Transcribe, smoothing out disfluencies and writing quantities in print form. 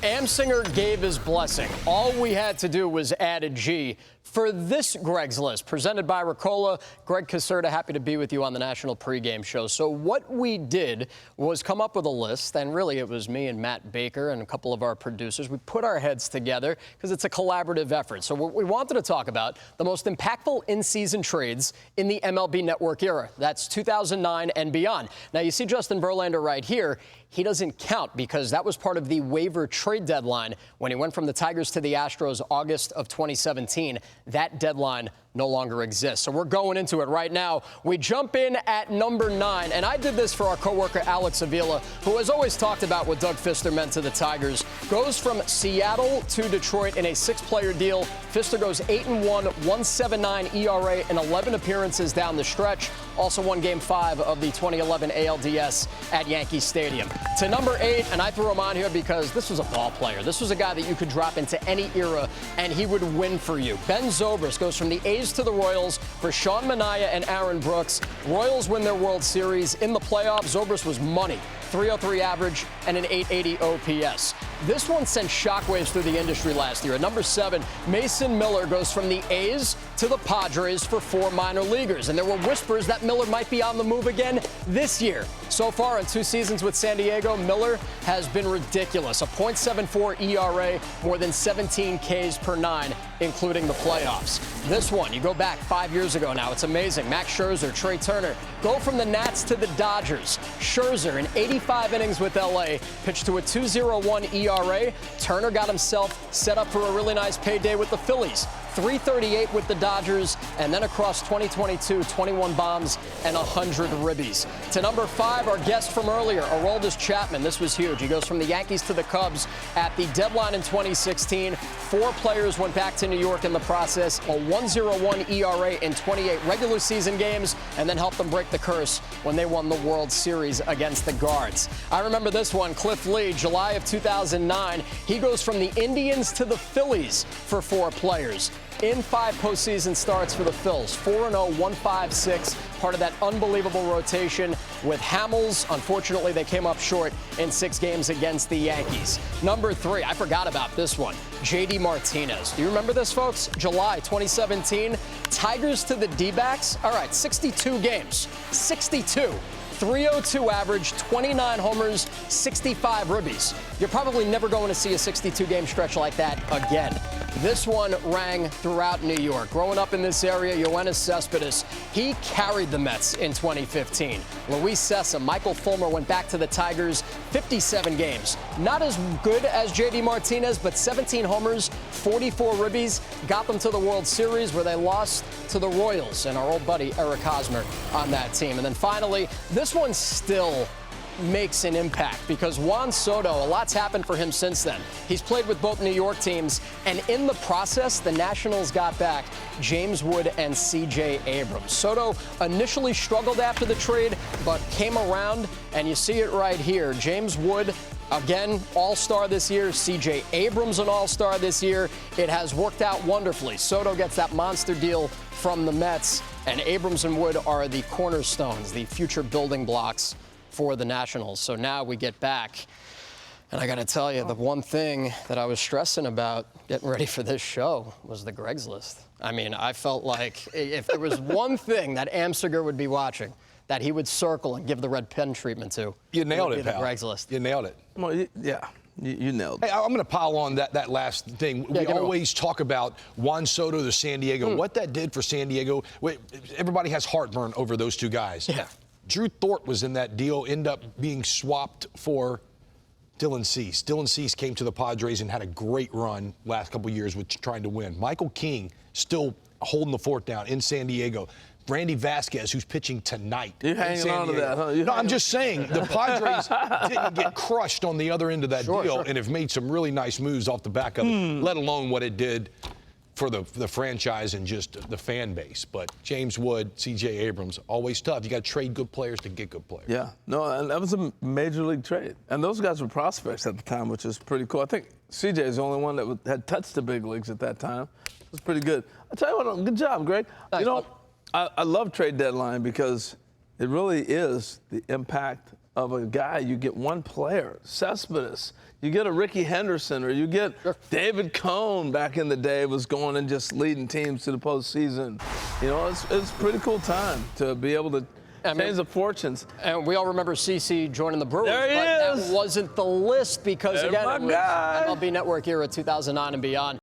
Amsinger gave his blessing. All we had to do was add a G for this Gregg's List, presented by Ricola. Gregg Caserta, happy to be with you on the National Pregame Show. So what we did was come up with a list, and really it was me and Matt Baker and a couple of our producers. We put our heads together because it's a collaborative effort. So we wanted to talk about the most impactful in-season trades in the MLB Network era. That's 2009 and beyond. Now, you see Justin Verlander right here. He doesn't count because that was part of the waiver trade deadline when he went from the Tigers to the Astros August of 2017. That deadline no longer exists. So we're going into it right now. We jump in at number 9, and I did this for our coworker Alex Avila, who has always talked about what Doug Fister meant to the Tigers. Goes from Seattle to Detroit in a 6-player deal. Fister goes 8-1, 1.79 ERA in 11 appearances down the stretch. Also won Game 5 of the 2011 ALDS at Yankee Stadium. To number 8, and I threw him on here because this was a ball player. This was a guy that you could drop into any era, and he would win for you. Ben Zobrist goes from the A's to the Royals for Sean Manaea and Aaron Brooks. Royals win their World Series. In the playoffs, Zobrist was money. 303 average and an 880 OPS. This one sent shockwaves through the industry last year. At number 7, Mason Miller goes from the A's to the Padres for 4 minor leaguers. And there were whispers that Miller might be on the move again this year. So far in 2 seasons with San Diego, Miller has been ridiculous. A .74 ERA, more than 17 Ks per 9, including the playoffs. This one, you go back 5 years ago now, it's amazing. Max Scherzer, Trey Turner, go from the Nats to the Dodgers. Scherzer, in 85 innings with LA, pitched to a 2.01 ERA. Turner got himself set up for a really nice payday with the Phillies. 338 with the Dodgers, and then across 2022, 21 bombs and 100 ribbies. To number 5, our guest from earlier, Aroldis Chapman. This was huge. He goes from the Yankees to the Cubs at the deadline in 2016. 4 players went back to New York in the process. A 1.01 ERA in 28 regular season games, and then helped them break the curse when they won the World Series against the Guards. I remember this one, Cliff Lee, July of 2009. He goes from the Indians to the Phillies for 4 players. In 5 postseason starts for the Phils, 4-0, 1.56, part of that unbelievable rotation with Hamels. Unfortunately, they came up short in 6 games against the Yankees. Number 3, I forgot about this one, J.D. Martinez. Do you remember this, folks? July 2017, Tigers to the D-backs. All right, 62 games, 62. 302 average, 29 homers, 65 ribbies. You're probably never going to see a 62-game stretch like that again. This one rang throughout New York. Growing up in this area, Yoenis Cespedes, he carried the Mets in 2015. Luis Cessa, Michael Fulmer went back to the Tigers, 57 games. Not as good as J.D. Martinez, but 17 homers, 44 ribbies, got them to the World Series where they lost to the Royals and our old buddy Eric Hosmer on that team. And then finally, this one still makes an impact because Juan Soto, a lot's happened for him since then. He's played with both New York teams, and in the process, the Nationals got back James Wood and C.J. Abrams. Soto initially struggled after the trade, but came around, and you see it right here. James Wood, again, all-star this year. C.J. Abrams, an all-star this year. It has worked out wonderfully. Soto gets that monster deal from the Mets, and Abrams and Wood are the cornerstones, the future building blocks for the Nationals. So now we get back. And I got to tell you, the one thing that I was stressing about getting ready for this show was the Gregg's List. I mean, I felt like if there was one thing that Amsinger would be watching, that he would circle and give the red pen treatment to, you nailed it, pal. The Gregg's List. You nailed it. Well, yeah. You nailed it. Hey, I'm going to pile on that last thing. Yeah, we always talk about Juan Soto to San Diego. What that did for San Diego, everybody has heartburn over those 2 guys. Yeah. Drew Thorpe was in that deal, ended up being swapped for Dylan Cease. Dylan Cease came to the Padres and had a great run last couple years with trying to win. Michael King still holding the fort down in San Diego. Randy Vasquez, who's pitching tonight. You're hanging on to that, huh? No, I'm just saying the Padres didn't get crushed on the other end of that deal and have made some really nice moves off the back of it, let alone what it did for the franchise and just the fan base. But James Wood, C.J. Abrams, always tough. You got to trade good players to get good players. Yeah, no, and that was a major league trade. And those guys were prospects at the time, which is pretty cool. I think C.J. is the only one that had touched the big leagues at that time. It was pretty good. I tell you what, good job, Greg. Thanks, you know, I love trade deadline because it really is the impact of a guy. You get one player, Cespedes. You get a Ricky Henderson, or you get David Cone back in the day was going and just leading teams to the postseason. You know, it's a pretty cool time to be able to change the fortunes. And we all remember CC joining the Brewers, There he but is. that wasn't the list because, There's again, my it was guy. MLB Network Era 2009 and beyond.